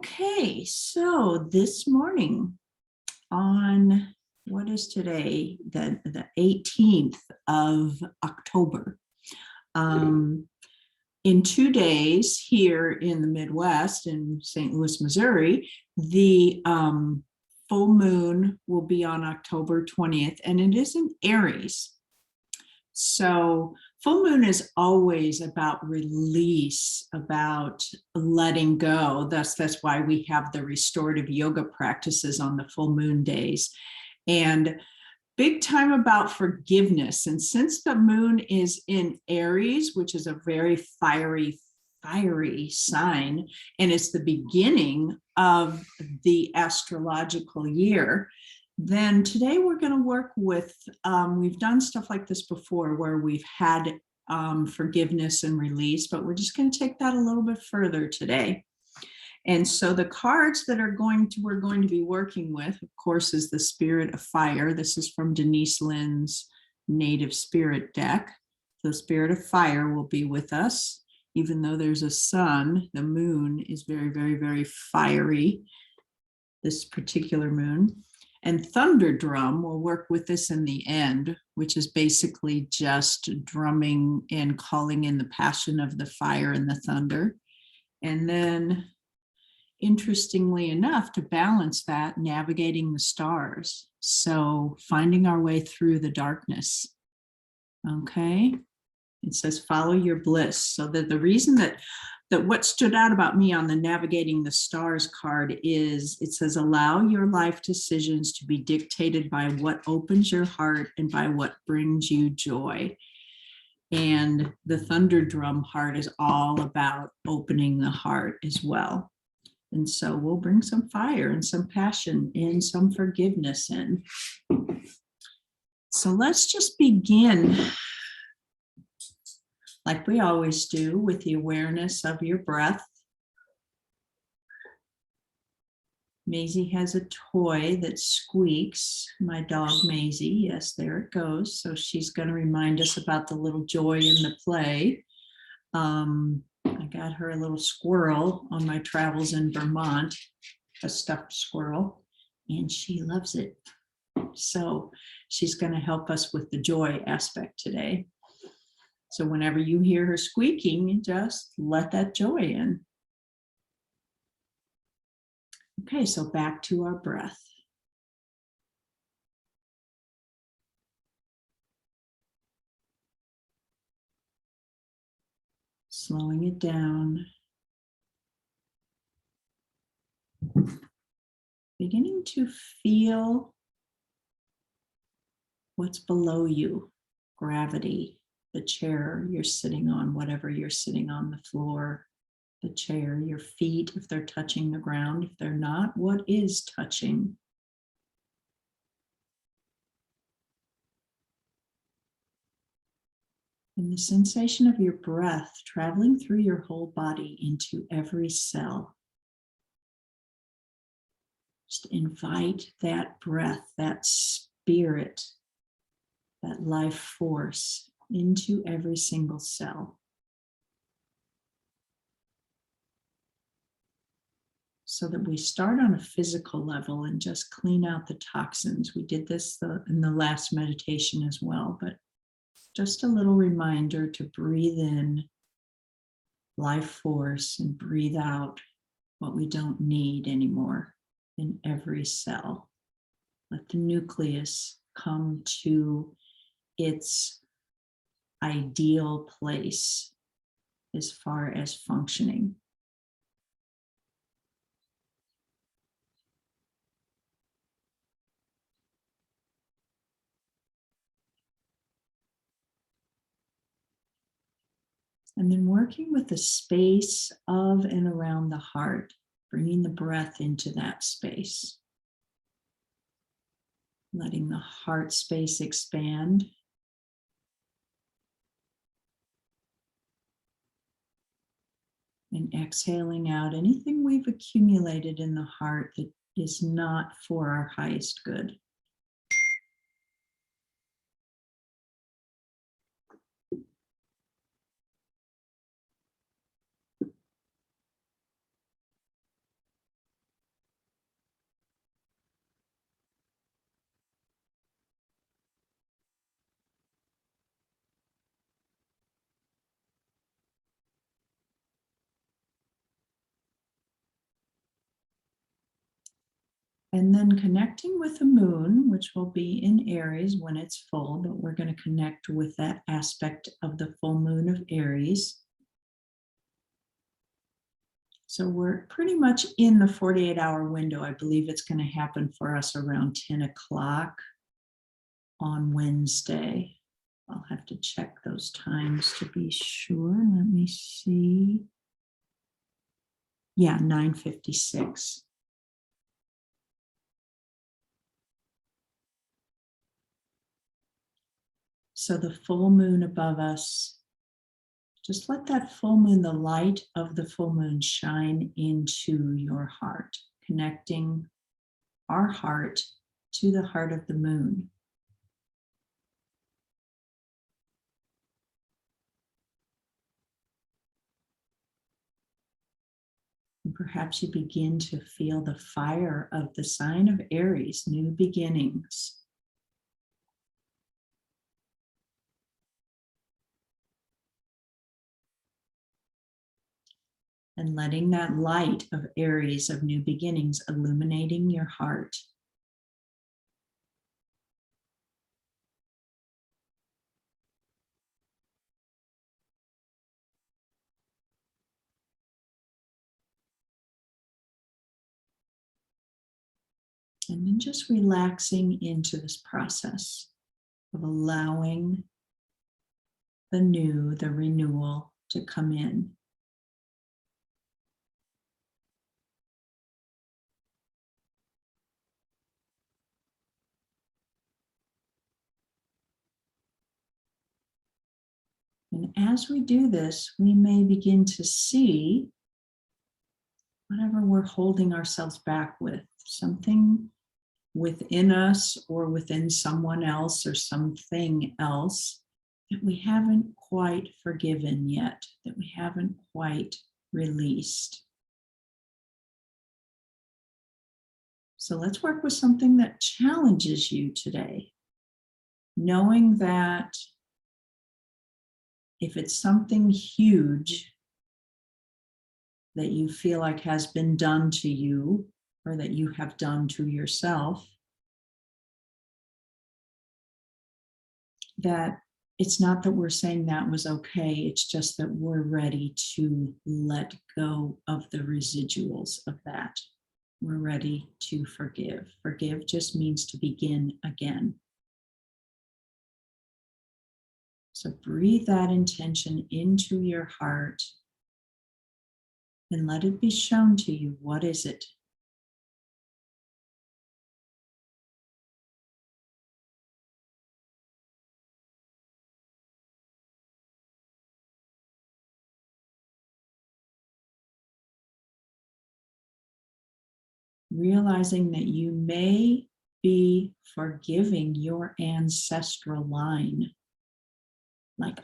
Okay, so this morning on what is today, the 18th of October. In 2 days here in the Midwest in St. Louis, Missouri, the full moon will be on October 20th, and it is in Aries. So full moon is always about release, about letting go. That's why we have the restorative yoga practices on the full moon days. And big time about forgiveness. And since the moon is in Aries, which is a very fiery sign, and it's the beginning of the astrological year, then today we're going to work with, we've done stuff like this before where we've had forgiveness and release, but we're just going to take that a little bit further today. And so the cards that we're going to be working with, of course, is the Spirit of Fire. This is from Denise Lynn's Native Spirit deck. The Spirit of Fire will be with us. Even though there's a sun, the moon is very, very, very fiery, this particular moon. And Thunder Drum will work with this in the end, which is basically just drumming and calling in the passion of the fire and the thunder. And then, interestingly enough, to balance that, navigating the stars. So finding our way through the darkness. Okay. It says, follow your bliss. So that the reason that what stood out about me on the navigating the stars card is it says, allow your life decisions to be dictated by what opens your heart and by what brings you joy. And the Thunder Drum heart is all about opening the heart as well. And so we'll bring some fire and some passion and some forgiveness in. So let's just begin, like we always do, with the awareness of your breath. Maisie has a toy that squeaks, my dog Maisie. Yes, there it goes. So she's going to remind us about the little joy in the play. I got her a little squirrel on my travels in Vermont, a stuffed squirrel, and she loves it. So she's going to help us with the joy aspect today. So whenever you hear her squeaking, just let that joy in. Okay, so back to our breath. Slowing it down. Beginning to feel what's below you, gravity, the chair you're sitting on, whatever you're sitting on, the floor, the chair, your feet, if they're touching the ground. If they're not, what is touching? And the sensation of your breath traveling through your whole body into every cell. Just invite that breath, that spirit, that life force into every single cell. So that we start on a physical level and just clean out the toxins. We did this in the last meditation as well, but just a little reminder to breathe in life force and breathe out what we don't need anymore in every cell. Let the nucleus come to its ideal place as far as functioning. And then working with the space of and around the heart, bringing the breath into that space. Letting the heart space expand. And exhaling out anything we've accumulated in the heart that is not for our highest good. And then connecting with the moon, which will be in Aries when it's full, but we're going to connect with that aspect of the full moon of Aries. So we're pretty much in the 48-hour window. I believe it's going to happen for us around 10 o'clock on Wednesday. I'll have to check those times to be sure. Let me see. Yeah, 9:56. So the full moon above us, just let that full moon, the light of the full moon, shine into your heart, connecting our heart to the heart of the moon. And perhaps you begin to feel the fire of the sign of Aries, new beginnings. And letting that light of Aries, of new beginnings, illuminating your heart. And then just relaxing into this process of allowing the new, the renewal to come in. And as we do this, we may begin to see whatever we're holding ourselves back with, something within us or within someone else or something else that we haven't quite forgiven yet, that we haven't quite released. So let's work with something that challenges you today, knowing that if it's something huge that you feel like has been done to you or that you have done to yourself, that it's not that we're saying that was okay, it's just that we're ready to let go of the residuals of that. We're ready to forgive. Forgive just means to begin again. So breathe that intention into your heart and let it be shown to you. What is it? Realizing that you may be forgiving your ancestral line. Like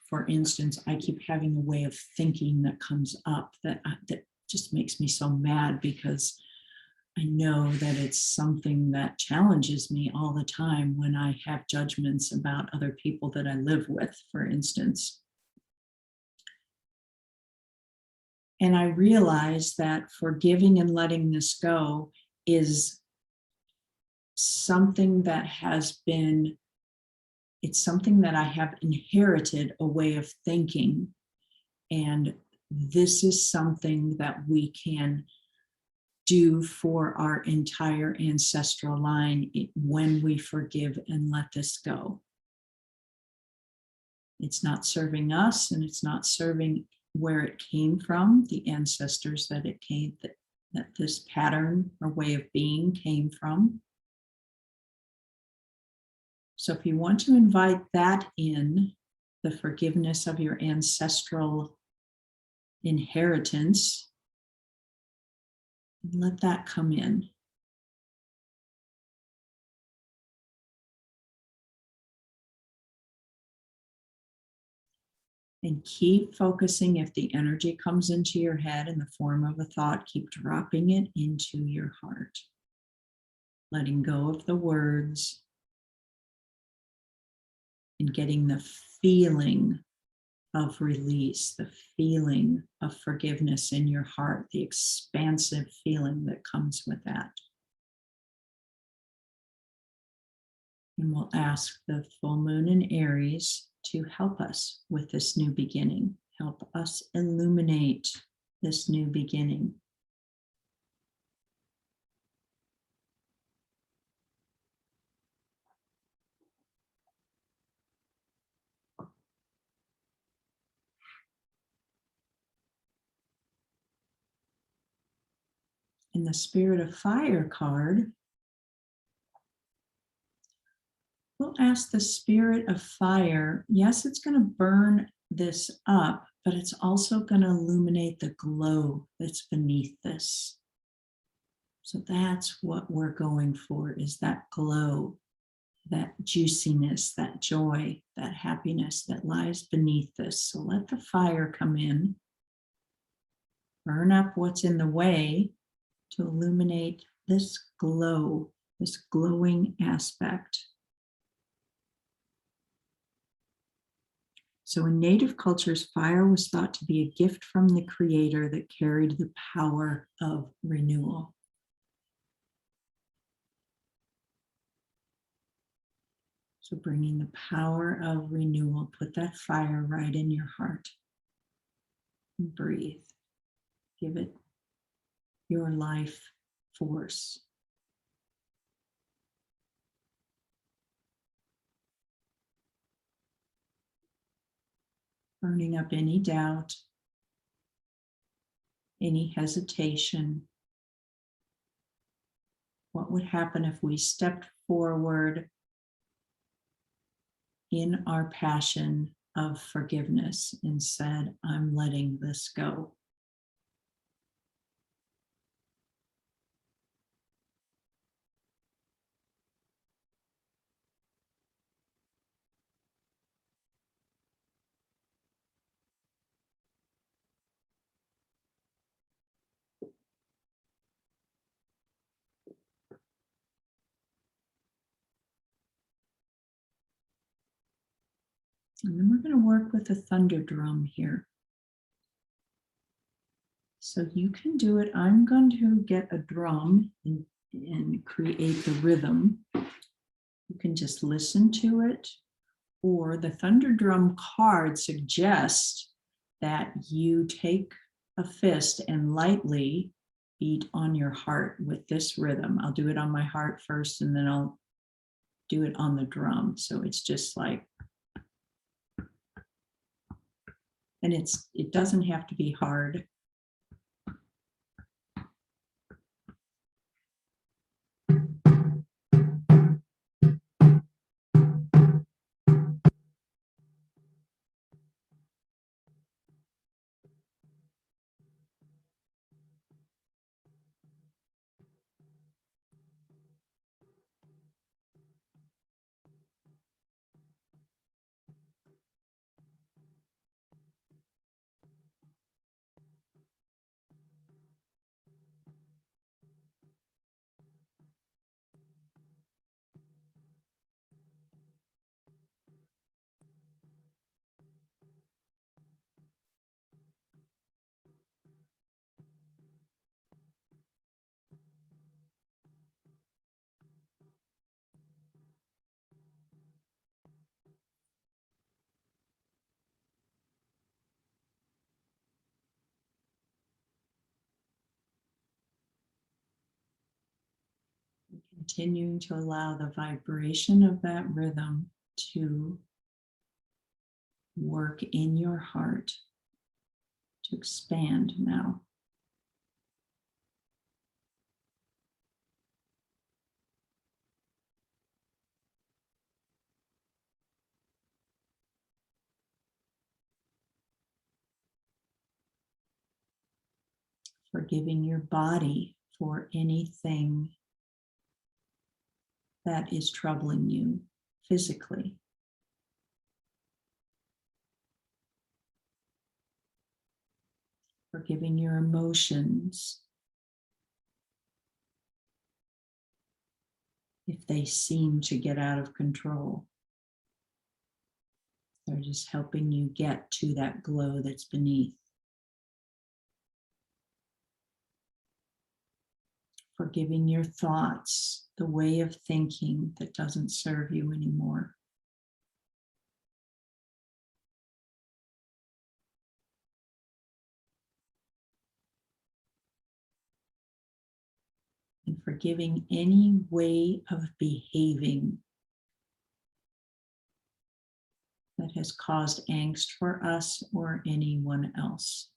for instance, I keep having a way of thinking that comes up that just makes me so mad because I know that it's something that challenges me all the time when I have judgments about other people that I live with, for instance. And I realize that forgiving and letting this go is something that has been, it's something that I have inherited a way of thinking. And this is something that we can do for our entire ancestral line when we forgive and let this go. It's not serving us and it's not serving where it came from, the ancestors that it came, that this pattern or way of being came from. So if you want to invite that in, the forgiveness of your ancestral inheritance, let that come in. And keep focusing. If the energy comes into your head in the form of a thought, keep dropping it into your heart. Letting go of the words and getting the feeling of release, the feeling of forgiveness in your heart, the expansive feeling that comes with that. And we'll ask the full moon in Aries to help us with this new beginning, help us illuminate this new beginning. In the Spirit of Fire card, we'll ask the Spirit of Fire, yes, it's going to burn this up, but it's also going to illuminate the glow that's beneath this. So that's what we're going for, is that glow, that juiciness, that joy, that happiness that lies beneath this. So let the fire come in, burn up what's in the way to illuminate this glow, this glowing aspect. So in Native cultures, fire was thought to be a gift from the Creator that carried the power of renewal. So bringing the power of renewal, put that fire right in your heart. And breathe. Give it your life force. Burning up any doubt, any hesitation. What would happen if we stepped forward in our passion of forgiveness and said, I'm letting this go? And then we're going to work with a thunder drum here. So you can do it. I'm going to get a drum and create the rhythm. You can just listen to it, or the thunder drum card suggests that you take a fist and lightly beat on your heart with this rhythm. I'll do it on my heart first, and then I'll do it on the drum. So it's just like, and it doesn't have to be hard. Continuing to allow the vibration of that rhythm to work in your heart, to expand now. Forgiving your body for anything that is troubling you physically. Forgiving your emotions if they seem to get out of control. They're just helping you get to that glow that's beneath. Forgiving your thoughts, the way of thinking that doesn't serve you anymore. And forgiving any way of behaving that has caused angst for us or anyone else.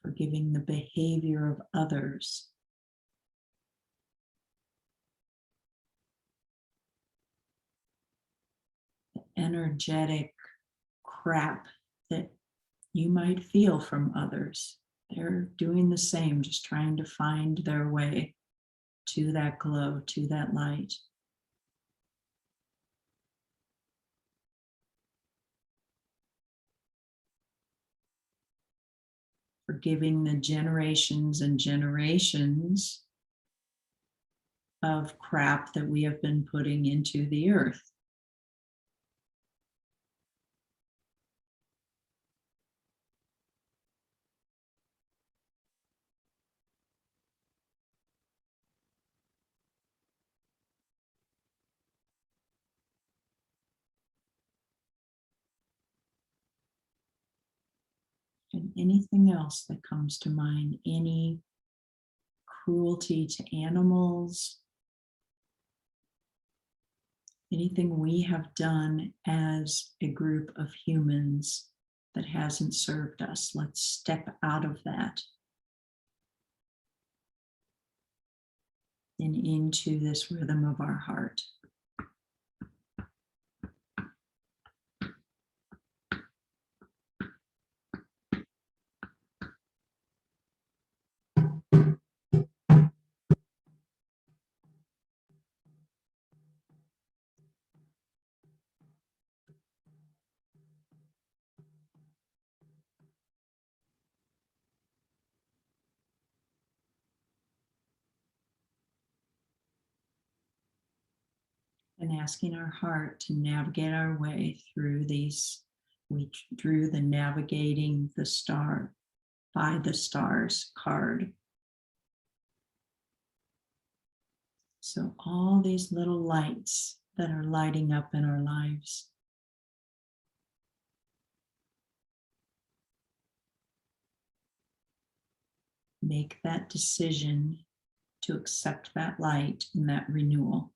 Forgiving the behavior of others. The energetic crap that you might feel from others. They're doing the same, just trying to find their way to that glow, to that light. Forgiving the generations and generations of crap that we have been putting into the earth. And anything else that comes to mind, any cruelty to animals, anything we have done as a group of humans that hasn't served us. Let's step out of that and into this rhythm of our heart. And asking our heart to navigate our way through these. We drew the navigating the star by the stars card. So all these little lights that are lighting up in our lives. Make that decision to accept that light and that renewal.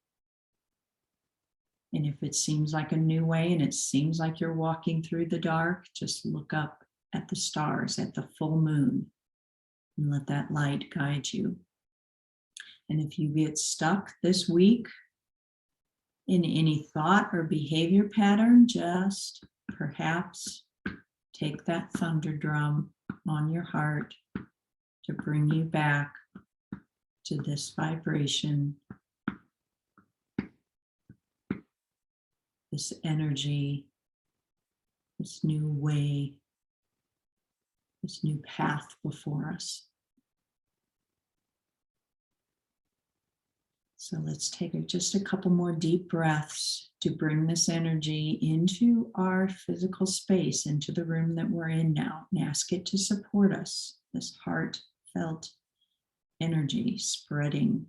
And if it seems like a new way and it seems like you're walking through the dark, just look up at the stars, at the full moon, and let that light guide you. And if you get stuck this week in any thought or behavior pattern, just perhaps take that thunder drum on your heart to bring you back to this vibration, this energy, this new way, this new path before us. So let's take just a couple more deep breaths to bring this energy into our physical space, into the room that we're in now, and ask it to support us, this heartfelt energy spreading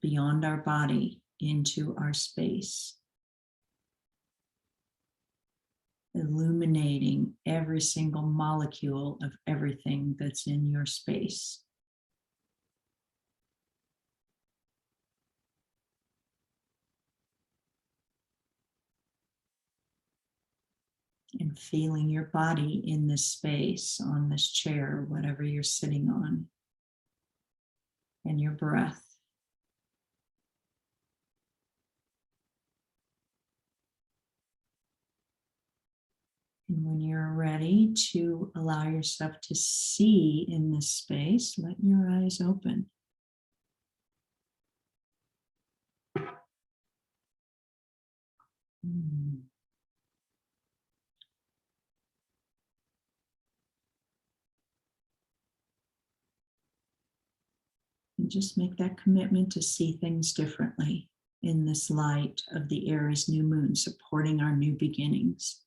beyond our body into our space, illuminating every single molecule of everything that's in your space. And feeling your body in this space, on this chair, whatever you're sitting on, and your breath. And when you're ready to allow yourself to see in this space, let your eyes open. And just make that commitment to see things differently in this light of the Aries new moon, supporting our new beginnings.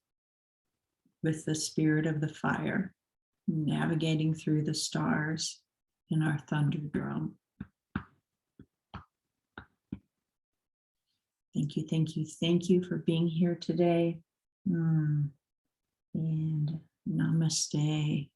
with the spirit of the fire, navigating through the stars in our thunder drum. Thank you, thank you, thank you for being here today. And namaste.